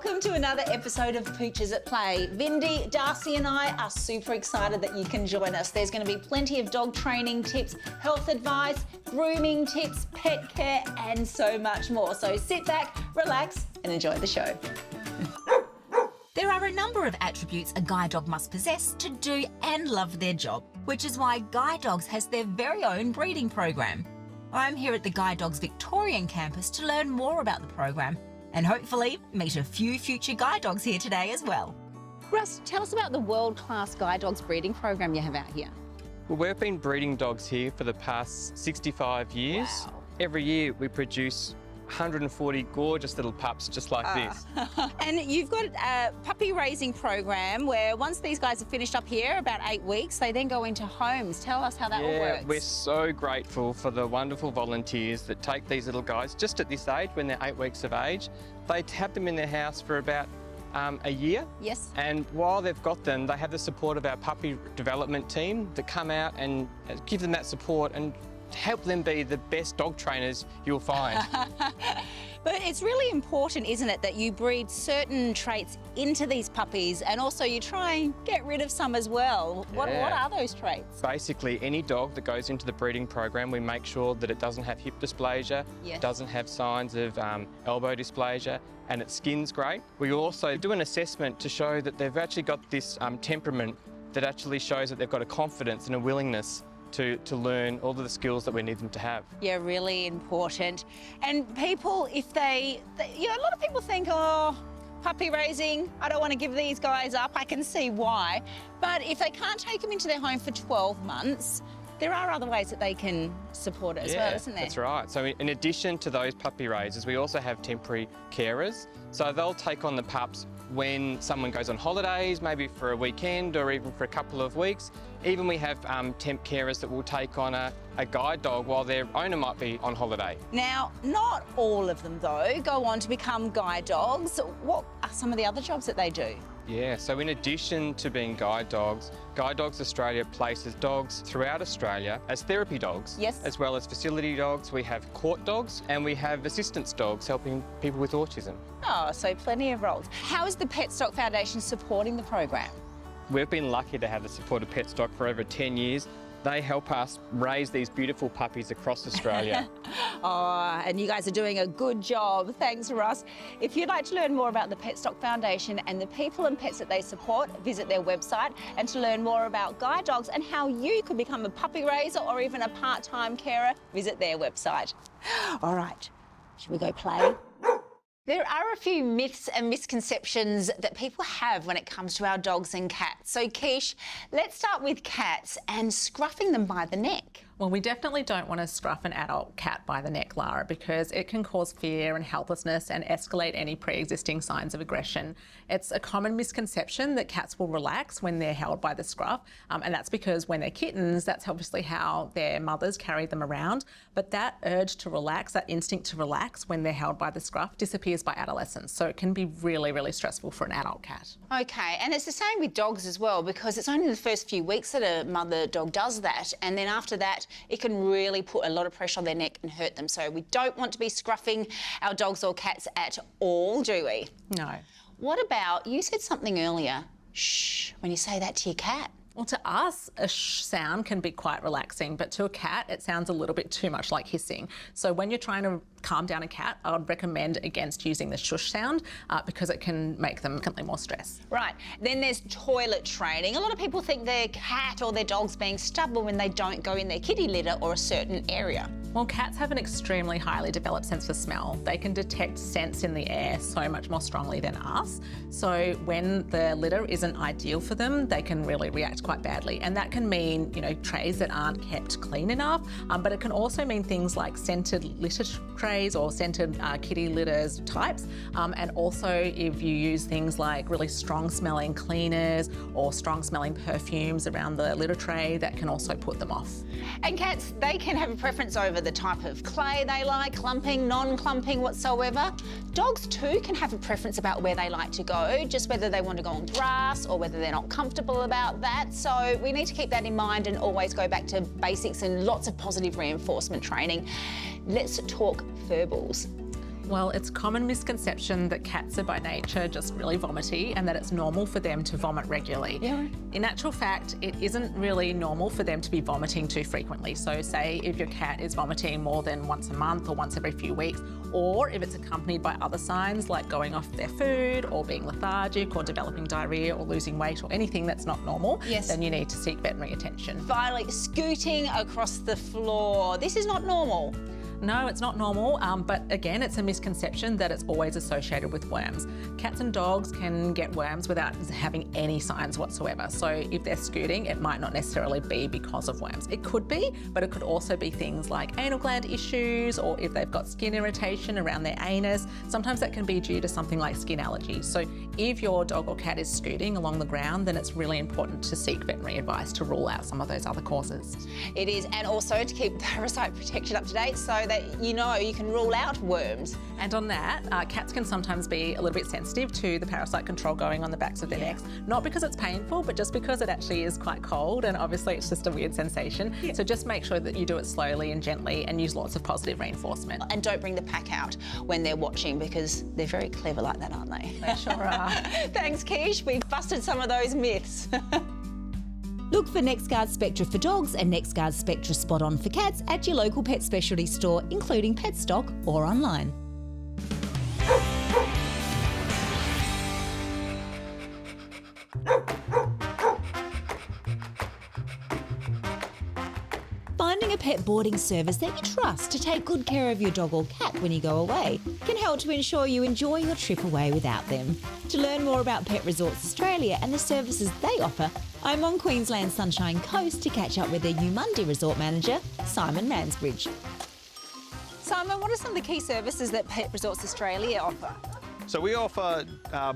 Welcome to another episode of Pooches at Play. Vindy, Darcy and I are super excited that you can join us. There's going to be plenty of dog training tips, health advice, grooming tips, pet care and so much more. So sit back, relax and enjoy the show. There are a number of attributes a guide dog must possess to do and love their job, which is why Guide Dogs has their very own breeding program. I'm here at the Guide Dogs Victorian campus to learn more about the program and hopefully meet a few future guide dogs here today as well. Russ, tell us about the world-class Guide Dogs breeding program you have out here. Well, we've been breeding dogs here for the past 65 years. Wow. Every year we produce 140 gorgeous little pups just like this. And you've got a puppy raising program where once these guys are finished up here, about 8 weeks, they then go into homes. Tell us how that all works. We're so grateful for the wonderful volunteers that take these little guys just at this age, when they're 8 weeks of age. They have them in their house for about a year. Yes. And while they've got them, they have the support of our puppy development team that come out and give them that support and help them be the best dog trainers you'll find. But it's really important, isn't it, that you breed certain traits into these puppies and also you try and get rid of some as well. What are those traits? Basically, any dog that goes into the breeding program, we make sure that it doesn't have hip dysplasia, Yes. doesn't have signs of elbow dysplasia, and its skin's great. We also do an assessment to show that they've actually got this temperament that actually shows that they've got a confidence and a willingness to learn all of the skills that we need them to have. Yeah, really important. And people, if they you know, a lot of people think, oh, puppy raising, I don't want to give these guys up. I can see why. But if they can't take them into their home for 12 months, there are other ways that they can support it as well, isn't there? That's right. So in addition to those puppy raisers, we also have temporary carers. So they'll take on the pups when someone goes on holidays, maybe for a weekend or even for a couple of weeks. Even we have temp carers that will take on a guide dog while their owner might be on holiday. Now, not all of them, though, go on to become guide dogs. What are some of the other jobs that they do? Yeah, so in addition to being Guide Dogs Australia places dogs throughout Australia as therapy dogs, Yes. as well as facility dogs. We have court dogs and we have assistance dogs helping people with autism. Oh, so plenty of roles. How is the Pet Stock Foundation supporting the program? We've been lucky to have the support of Pet Stock for over 10 years. They help us raise these beautiful puppies across Australia. Oh, and you guys are doing a good job. Thanks, Russ. If you'd like to learn more about the Pet Stock Foundation and the people and pets that they support, visit their website. And to learn more about guide dogs and how you could become a puppy raiser or even a part-time carer, visit their website. All right, should we go play? There are a few myths and misconceptions that people have when it comes to our dogs and cats. So, Keish, let's start with cats and scruffing them by the neck. Well, we definitely don't want to scruff an adult cat by the neck, Lara, because it can cause fear and helplessness and escalate any pre-existing signs of aggression. It's a common misconception that cats will relax when they're held by the scruff, and that's because when they're kittens, that's obviously how their mothers carry them around. But that urge to relax, that instinct to relax when they're held by the scruff disappears by adolescence. So it can be really, really stressful for an adult cat. Okay, and it's the same with dogs as well, because it's only the first few weeks that a mother dog does that, and then after that, it can really put a lot of pressure on their neck and hurt them. So we don't want to be scruffing our dogs or cats at all, do we? No. What about, you said something earlier, shh, when you say that to your cat? Well, to us, a shh sound can be quite relaxing, but to a cat, it sounds a little bit too much like hissing. So when you're trying to calm down a cat, I would recommend against using the shush sound because it can make them significantly more stressed. Right, then there's toilet training. A lot of people think their cat or their dog's being stubborn when they don't go in their kitty litter or a certain area. Well, cats have an extremely highly developed sense for smell. They can detect scents in the air so much more strongly than us. So when the litter isn't ideal for them, they can really react quite badly. And that can mean, you know, trays that aren't kept clean enough, but it can also mean things like scented litter trays or scented kitty litters types. And also if you use things like really strong smelling cleaners or strong smelling perfumes around the litter tray, that can also put them off. And cats, they can have a preference over the type of clay they like, clumping, non-clumping whatsoever. Dogs too can have a preference about where they like to go, just whether they want to go on grass or whether they're not comfortable about that. So we need to keep that in mind and always go back to basics and lots of positive reinforcement training. Let's talk fur balls. Well, it's a common misconception that cats are by nature just really vomity and that it's normal for them to vomit regularly. Yeah. In actual fact, it isn't really normal for them to be vomiting too frequently. So say if your cat is vomiting more than once a month or once every few weeks, or if it's accompanied by other signs like going off their food or being lethargic or developing diarrhea or losing weight or anything that's not normal, Yes. then you need to seek veterinary attention. Finally, scooting across the floor. This is not normal. No, it's not normal, but again, it's a misconception that it's always associated with worms. Cats and dogs can get worms without having any signs whatsoever. So if they're scooting, it might not necessarily be because of worms. It could be, but it could also be things like anal gland issues, or if they've got skin irritation around their anus. Sometimes that can be due to something like skin allergies. So if your dog or cat is scooting along the ground, then it's really important to seek veterinary advice to rule out some of those other causes. It is, and also to keep parasite protection up to date so that you know you can rule out worms. And on that, cats can sometimes be a little bit sensitive to the parasite control going on the backs of their necks. Not because it's painful, but just because it actually is quite cold and obviously it's just a weird sensation. Yeah. So just make sure that you do it slowly and gently and use lots of positive reinforcement. And don't bring the pack out when they're watching because they're very clever like that, aren't they? They sure are. Thanks, Quiche. We've busted some of those myths. Look for NextGuard Spectra for dogs and NextGuard Spectra Spot On for cats at your local pet specialty store, including Petstock or online. Finding a pet boarding service that you trust to take good care of your dog or cat when you go away can help to ensure you enjoy your trip away without them. To learn more about Pet Resorts Australia and the services they offer, I'm on Queensland's Sunshine Coast to catch up with their Umundi Resort Manager, Simon Mansbridge. Simon, what are some of the key services that Pet Resorts Australia offer? So we offer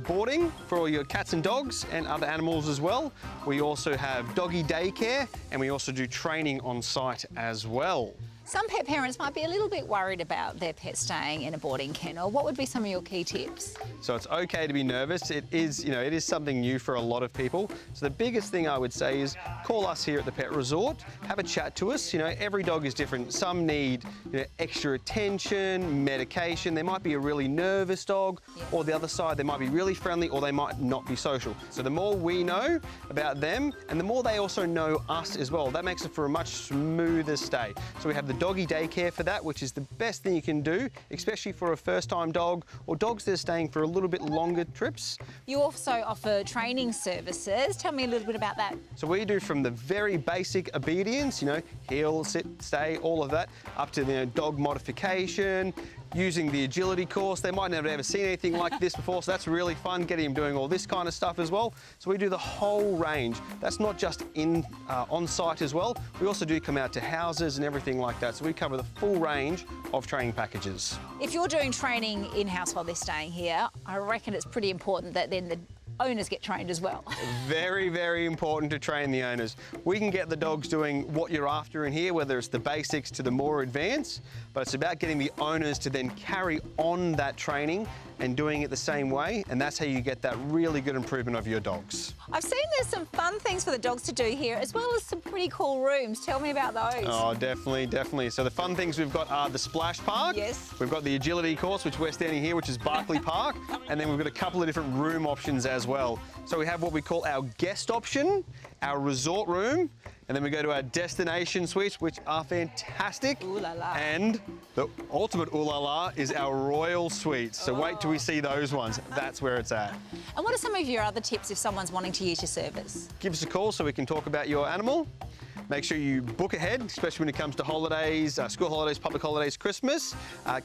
boarding for all your cats and dogs and other animals as well. We also have doggy daycare and we also do training on site as well. Some pet parents might be a little bit worried about their pet staying in a boarding kennel. What would be some of your key tips? So it's okay to be nervous. It is something new for a lot of people. So the biggest thing I would say is call us here at the Pet Resort, have a chat to us. Every dog is different. Some need extra attention, medication. There might be a really nervous dog, or the other side, they might be really friendly or they might not be social. So the more we know about them and the more they also know us as well, that makes it for a much smoother stay. So we have the doggy daycare for that, which is the best thing you can do, especially for a first-time dog or dogs that are staying for a little bit longer trips. You also offer training services. Tell me a little bit about that. So we do from the very basic obedience, heel, sit, stay, all of that, up to the dog modification, using the agility course. They might never ever seen anything like this before, so that's really fun, getting them doing all this kind of stuff as well. So we do the whole range. That's not just on site as well. We also do come out to houses and everything like that. So we cover the full range of training packages. If you're doing training in-house while they're staying here, I reckon it's pretty important that then the owners get trained as well. Very, very important to train the owners. We can get the dogs doing what you're after in here, whether it's the basics to the more advanced, but it's about getting the owners to then carry on that training and doing it the same way, and that's how you get that really good improvement of your dogs. I've seen there's some fun things for the dogs to do here, as well as some pretty cool rooms. Tell me about those. Oh, definitely, definitely. So the fun things we've got are the splash park. Yes. We've got the agility course, which we're standing here, which is Barclay Park, and then we've got a couple of different room options as well. So we have what we call our guest option, our resort room, and then we go to our destination suites, which are fantastic. Ooh la la. And the ultimate ooh la la is our royal suites. So wait till we see those ones. That's where it's at. And what are some of your other tips if someone's wanting to use your service? Give us a call so we can talk about your animal. Make sure you book ahead, especially when it comes to holidays, school holidays, public holidays, Christmas.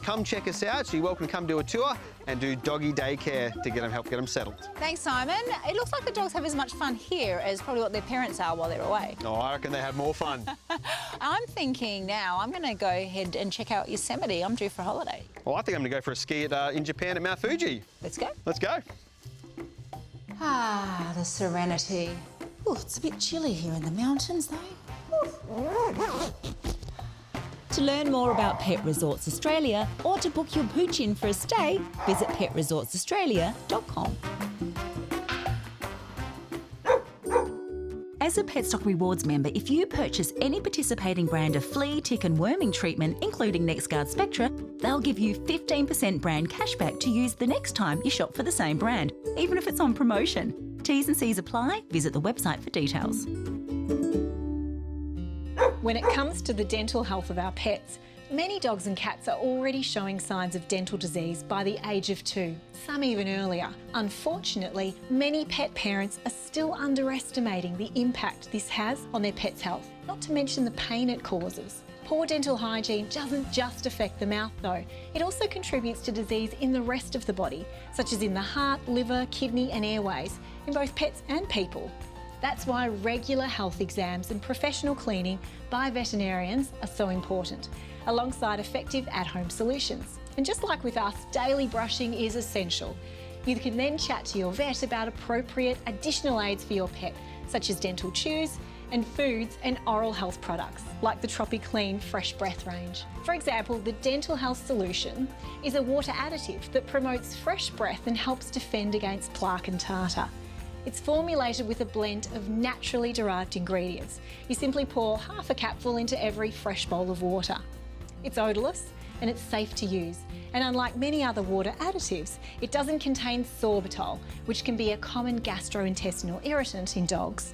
Come check us out. So you're welcome to come do a tour and do doggy daycare to help get them settled. Thanks, Simon. It looks like the dogs have as much fun here as probably what their parents are while they're away. Oh, I reckon they have more fun. I'm thinking now I'm going to go ahead and check out Yosemite. I'm due for a holiday. Well, I think I'm going to go for a ski in Japan at Mount Fuji. Let's go. Let's go. Ah, the serenity. Ooh, it's a bit chilly here in the mountains, though. To learn more about Pet Resorts Australia or to book your pooch in for a stay, visit petresortsaustralia.com. As a Petstock Rewards member, if you purchase any participating brand of flea, tick and worming treatment, including NextGuard Spectra, They'll give you 15% brand cashback to use the next time you shop for the same brand, even if it's on promotion. T's and C's apply. Visit the website for details. When it comes to the dental health of our pets, many dogs and cats are already showing signs of dental disease by the age of 2, some even earlier. Unfortunately, many pet parents are still underestimating the impact this has on their pet's health, not to mention the pain it causes. Poor dental hygiene doesn't just affect the mouth though, it also contributes to disease in the rest of the body, such as in the heart, liver, kidney and airways, in both pets and people. That's why regular health exams and professional cleaning by veterinarians are so important, alongside effective at-home solutions. And just like with us, daily brushing is essential. You can then chat to your vet about appropriate additional aids for your pet, such as dental chews and foods and oral health products, like the Tropiclean Fresh Breath range. For example, the Dental Health Solution is a water additive that promotes fresh breath and helps defend against plaque and tartar. It's formulated with a blend of naturally derived ingredients. You simply pour half a capful into every fresh bowl of water. It's odourless and it's safe to use. And unlike many other water additives, it doesn't contain sorbitol, which can be a common gastrointestinal irritant in dogs.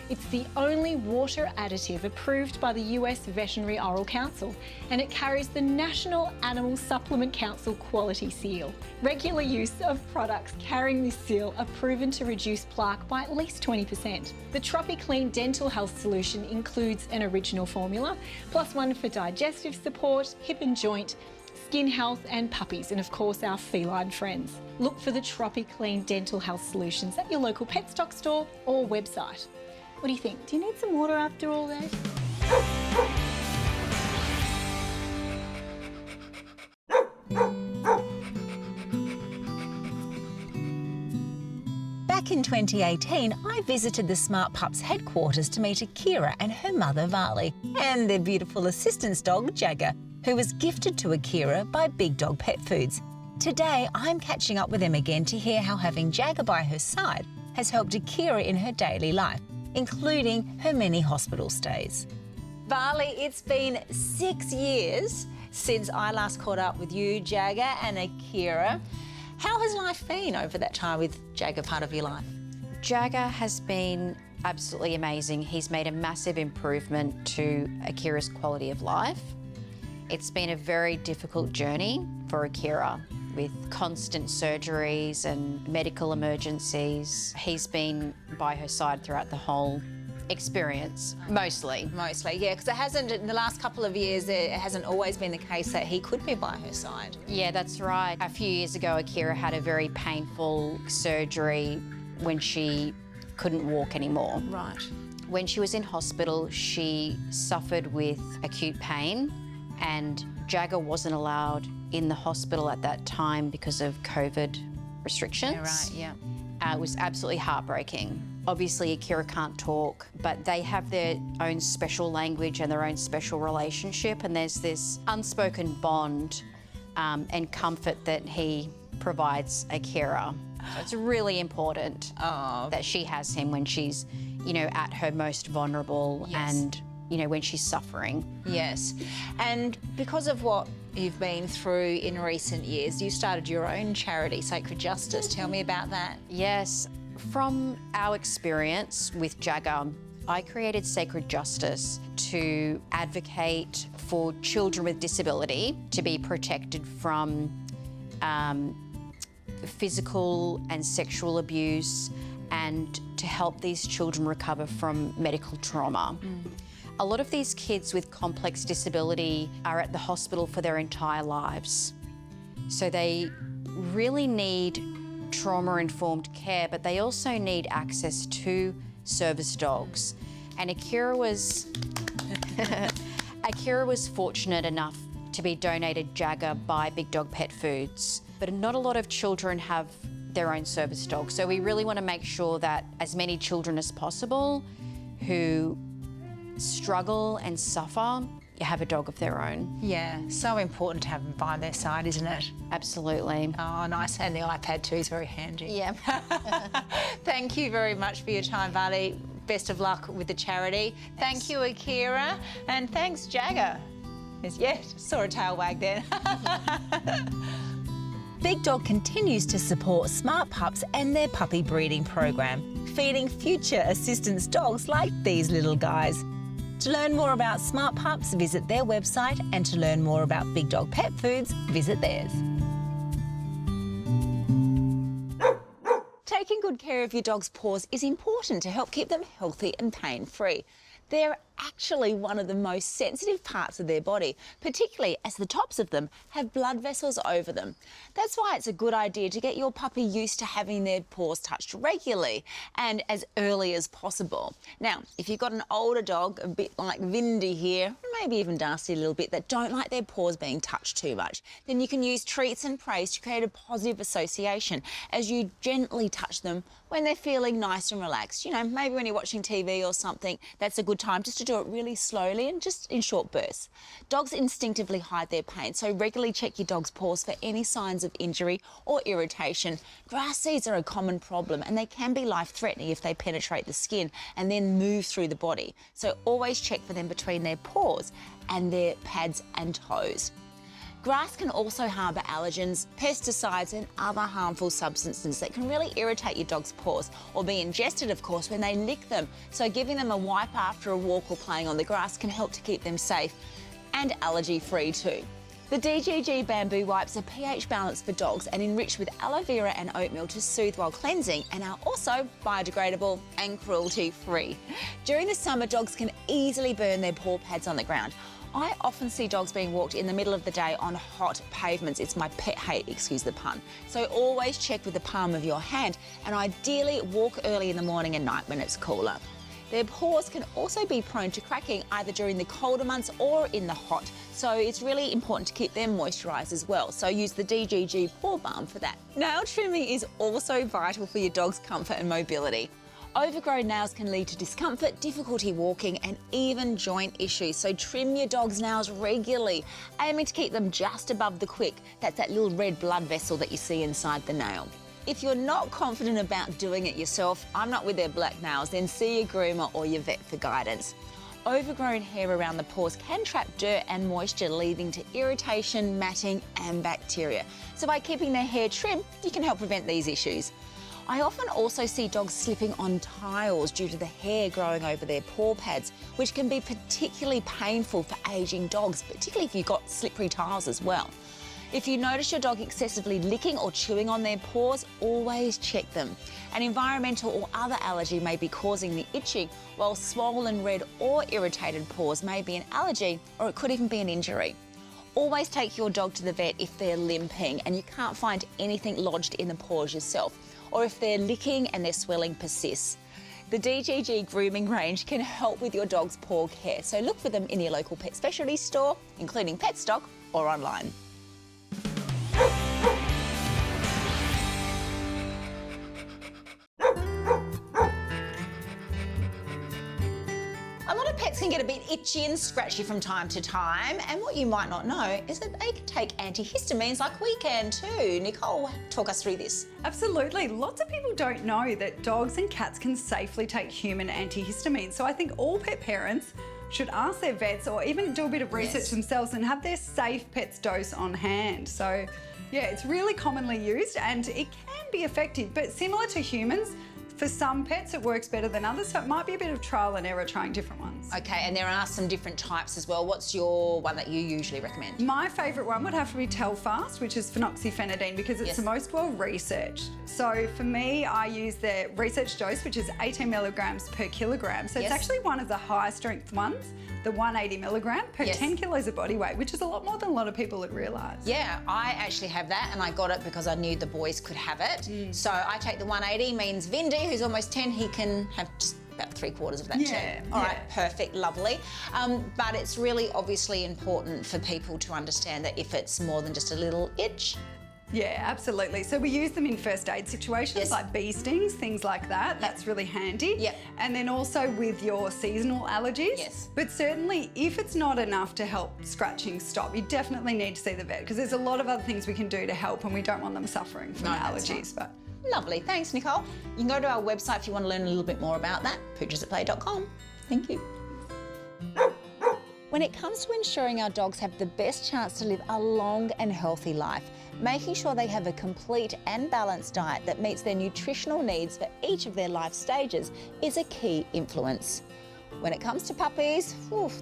It's the only water additive approved by the US Veterinary Oral Council, and it carries the National Animal Supplement Council Quality Seal. Regular use of products carrying this seal are proven to reduce plaque by at least 20%. The Tropiclean Dental Health Solution includes an original formula, plus one for digestive support, hip and joint, skin health and puppies, and of course our feline friends. Look for the Tropiclean Dental Health Solutions at your local pet stock store or website. What do you think? Do you need some water after all that? Back in 2018, I visited the Smart Pups headquarters to meet Akira and her mother Vali, and their beautiful assistance dog Jagger, who was gifted to Akira by Big Dog Pet Foods. Today, I'm catching up with them again to hear how having Jagger by her side has helped Akira in her daily life, including her many hospital stays. Vali, it's been 6 years since I last caught up with you, Jagger and Akira. How has life been over that time with Jagger part of your life? Jagger has been absolutely amazing. He's made a massive improvement to Akira's quality of life. It's been a very difficult journey for Akira with constant surgeries and medical emergencies. He's been by her side throughout the whole experience, mostly. Mostly, yeah, because it hasn't, in the last couple of years, it hasn't always been the case that he could be by her side. Yeah, that's right. A few years ago, Akira had a very painful surgery when she couldn't walk anymore. Right. When she was in hospital, she suffered with acute pain, and Jagger wasn't allowed in the hospital at that time because of COVID restrictions. Yeah, right, yeah. It was absolutely heartbreaking. Obviously, Akira can't talk, but they have their own special language and their own special relationship, and there's this unspoken bond and comfort that he provides Akira. So it's really important that she has him when she's, you know, at her most vulnerable. Yes. And, you know, when she's suffering. Yes, and because of what you've been through in recent years, you started your own charity, Sacred Justice. Tell me about that. Yes, from our experience with Jagger, I created Sacred Justice to advocate for children with disability to be protected from physical and sexual abuse, and to help these children recover from medical trauma. A lot of these kids with complex disability are at the hospital for their entire lives. So they really need trauma-informed care, but they also need access to service dogs. And Akira was fortunate enough to be donated Jagger by Big Dog Pet Foods, but not a lot of children have their own service dog. So we really want to make sure that as many children as possible who struggle and suffer have a dog of their own. Yeah, so important to have them by their side, isn't it? Absolutely. Oh, nice. And the iPad too is very handy. Yeah. Thank you very much for your time, Vali. Best of luck with the charity. Thank you, Akira. And thanks, Jagger. Yeah, saw a tail wag then. Big Dog continues to support smart pups and their puppy breeding program, feeding future assistance dogs like these little guys. To learn more about smart pups, visit their website, and to learn more about Big Dog pet foods, visit theirs. Taking good care of your dog's paws is important to help keep them healthy and pain-free. They're actually one of the most sensitive parts of their body, particularly as the tops of them have blood vessels over them. That's why it's a good idea to get your puppy used to having their paws touched regularly and as early as possible. Now, if you've got an older dog, a bit like Vindy here, maybe even Darcy a little bit, that don't like their paws being touched too much, then you can use treats and praise to create a positive association as you gently touch them when they're feeling nice and relaxed. You know, maybe when you're watching TV or something, that's a good time just to do it really slowly and just in short bursts. Dogs instinctively hide their pain, so regularly check your dog's paws for any signs of injury or irritation. Grass seeds are a common problem and they can be life-threatening if they penetrate the skin and then move through the body. So always check for them between their paws and their pads and toes. Grass can also harbour allergens, pesticides and other harmful substances that can really irritate your dog's paws or be ingested, of course, when they lick them. So giving them a wipe after a walk or playing on the grass can help to keep them safe and allergy-free too. The DGG bamboo wipes are pH balanced for dogs and enriched with aloe vera and oatmeal to soothe while cleansing, and are also biodegradable and cruelty-free. During the summer, dogs can easily burn their paw pads on the ground. I often see dogs being walked in the middle of the day on hot pavements. It's my pet hate, excuse the pun. So always check with the palm of your hand and ideally walk early in the morning and night when it's cooler. Their paws can also be prone to cracking either during the colder months or in the hot. So it's really important to keep them moisturised as well. So use the DGG Paw Balm for that. Nail trimming is also vital for your dog's comfort and mobility. Overgrown nails can lead to discomfort, difficulty walking and even joint issues, so trim your dog's nails regularly, aiming to keep them just above the quick. That's that little red blood vessel that you see inside the nail. If you're not confident about doing it yourself, I'm not with their black nails, then see your groomer or your vet for guidance. Overgrown hair around the paws can trap dirt and moisture, leading to irritation, matting and bacteria. So by keeping their hair trimmed, you can help prevent these issues. I often also see dogs slipping on tiles due to the hair growing over their paw pads, which can be particularly painful for ageing dogs, particularly if you've got slippery tiles as well. If you notice your dog excessively licking or chewing on their paws, always check them. An environmental or other allergy may be causing the itching, while swollen, red or irritated paws may be an allergy, or it could even be an injury. Always take your dog to the vet if they're limping and you can't find anything lodged in the paws yourself, or if they're licking and their swelling persists. The DGG Grooming range can help with your dog's paw care, so look for them in your local pet specialty store, including Petstock or online. Pets can get a bit itchy and scratchy from time to time, and what you might not know is that they can take antihistamines like we can too. Nicole, talk us through this. Absolutely. Lots of people don't know that dogs and cats can safely take human antihistamines. So I think all pet parents should ask their vets or even do a bit of research themselves and have their safe pet's dose on hand. So yeah, it's really commonly used and it can be effective, but similar to humans, for some pets it works better than others, so it might be a bit of trial and error trying different ones. Okay, and there are some different types as well. What's your one that you usually recommend? My favourite one would have to be Telfast, which is phenoxyphenidine, because it's the most well researched. So for me, I use the research dose, which is 18 milligrams per kilogram. So it's actually one of the higher strength ones, the 180 milligram per 10 kilos of body weight, which is a lot more than a lot of people would realise. Yeah, I actually have that, and I got it because I knew the boys could have it. So I take the 180, means Vindy, who's almost 10, he can have just about 3/4 of that too. All right, perfect, lovely. But it's really obviously important for people to understand that if it's more than just a little itch. Yeah, absolutely. So we use them in first aid situations like bee stings, things like that. That's really handy. And then also with your seasonal allergies. But certainly if it's not enough to help scratching stop, you definitely need to see the vet, because there's a lot of other things we can do to help and we don't want them suffering from allergies. But lovely, thanks Nicole. You can go to our website if you want to learn a little bit more about that, poochesatplay.com. Thank you. When it comes to ensuring our dogs have the best chance to live a long and healthy life, making sure they have a complete and balanced diet that meets their nutritional needs for each of their life stages is a key influence. When it comes to puppies,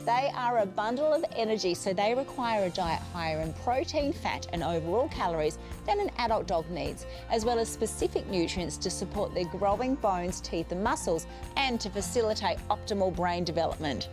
they are a bundle of energy, so they require a diet higher in protein, fat and overall calories than an adult dog needs, as well as specific nutrients to support their growing bones, teeth and muscles, and to facilitate optimal brain development.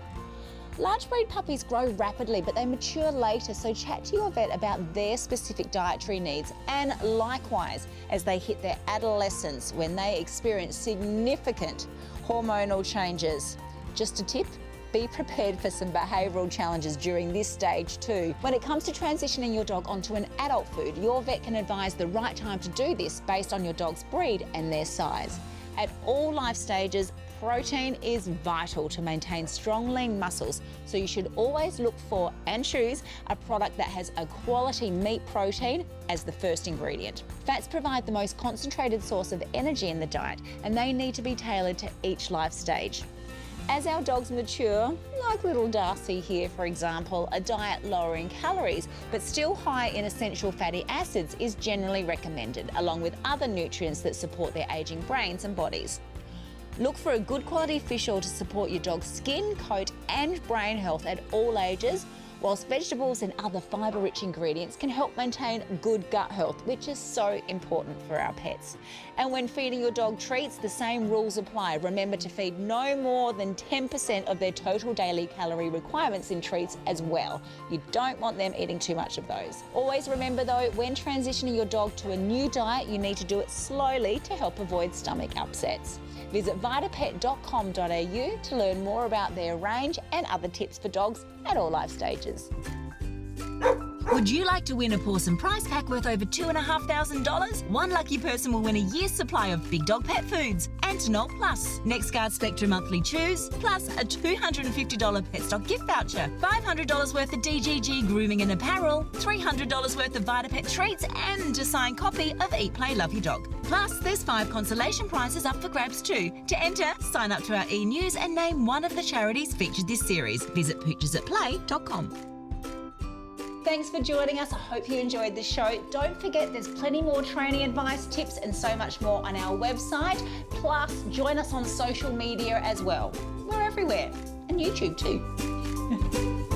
Large breed puppies grow rapidly, but they mature later, so chat to your vet about their specific dietary needs, and likewise as they hit their adolescence when they experience significant hormonal changes. Just a tip, be prepared for some behavioural challenges during this stage too. When it comes to transitioning your dog onto an adult food, your vet can advise the right time to do this based on your dog's breed and their size. At all life stages, protein is vital to maintain strong, lean muscles, so you should always look for and choose a product that has a quality meat protein as the first ingredient. Fats provide the most concentrated source of energy in the diet, and they need to be tailored to each life stage. As our dogs mature, like little Darcy here for example, a diet lower in calories but still high in essential fatty acids is generally recommended, along with other nutrients that support their ageing brains and bodies. Look for a good quality fish oil to support your dog's skin, coat and brain health at all ages, whilst vegetables and other fibre-rich ingredients can help maintain good gut health, which is so important for our pets. And when feeding your dog treats, the same rules apply. Remember to feed no more than 10% of their total daily calorie requirements in treats as well. You don't want them eating too much of those. Always remember though, when transitioning your dog to a new diet, you need to do it slowly to help avoid stomach upsets. Visit vitapet.com.au to learn more about their range and other tips for dogs at all life stages. Would you like to win a Pawson prize pack worth over $2,500? One lucky person will win a year's supply of Big Dog Pet Foods, Antinol Plus, NextGuard Spectrum Monthly Chews, plus a $250 Petstock gift voucher, $500 worth of DGG Grooming and Apparel, $300 worth of VitaPet treats, and a signed copy of Eat, Play, Love Your Dog. Plus, there's 5 consolation prizes up for grabs too. To enter, sign up to our e-news and name one of the charities featured this series. Visit poochesatplay.com. Thanks for joining us. I hope you enjoyed the show. Don't forget there's plenty more training advice, tips and so much more on our website. Plus, join us on social media as well. We're everywhere. And YouTube too.